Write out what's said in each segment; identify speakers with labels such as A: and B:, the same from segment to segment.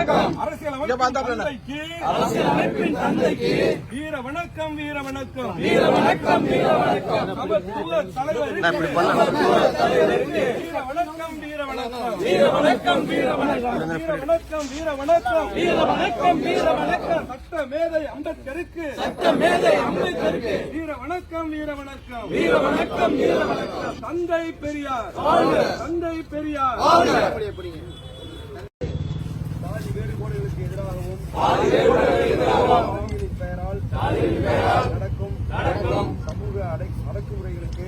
A: அரசியலமைப்பின் தந்தைக்கு வீர வணக்கம் வீர வணக்கம் வீர வணக்கம் வீர வணக்கம் தலைவருக்கு வீர வணக்கம் வீர வணக்கம் வீர வணக்கம் வீர வணக்கம் வீர வணக்கம் வீர வணக்கம் வீர வணக்கம் வீர வணக்கம் சட்ட மேதை அம்பேத்கருக்கு வீர வணக்கம் வீர வணக்கம் வீர வணக்கம் வீர வணக்கம் தந்தை பெரியார் தந்தை பெரியார் சாதி வேறுபாடுகளுக்கு எதிராகவும் பெயரால் நடக்கும் சமூக அடக்குமுறைகளுக்கு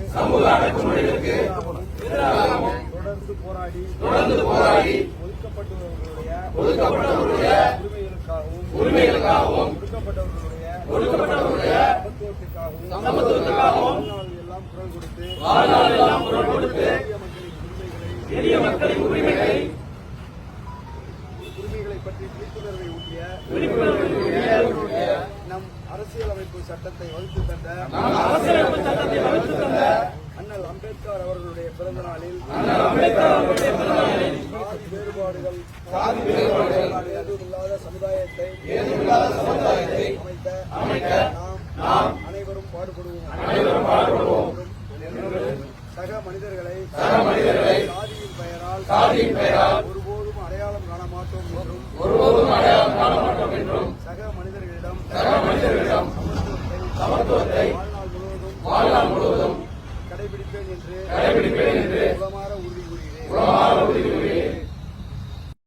A: தொடர்ந்து போராடி ஒதுக்கப்பட்டவர்களுடைய உரிமைகளுக்காகவும் ஒடுக்கப்பட்டவர்களுடைய சமத்துவத்திற்காகவும் எல்லாம் குரல் கொடுத்து எளிய மக்களின் உரிமைகளை பற்றி விழிப்புணர்வை ஊட்டிய நம் அரசியலமைப்பு சட்டத்தை வகுத்து தந்த அண்ணல் அம்பேத்கர் அவர்களுடைய பிறந்த நாளில் சாதி வேறுபாடுகள் ஏதுமில்லாத சமுதாயத்தை அமைக்க நாம் அனைவரும் பாடுபடுவோம் சக மனிதர்களை சாதியின் பெயரால் ஒருபோதும் அடையாளம் காண மாட்டோம் என்றும்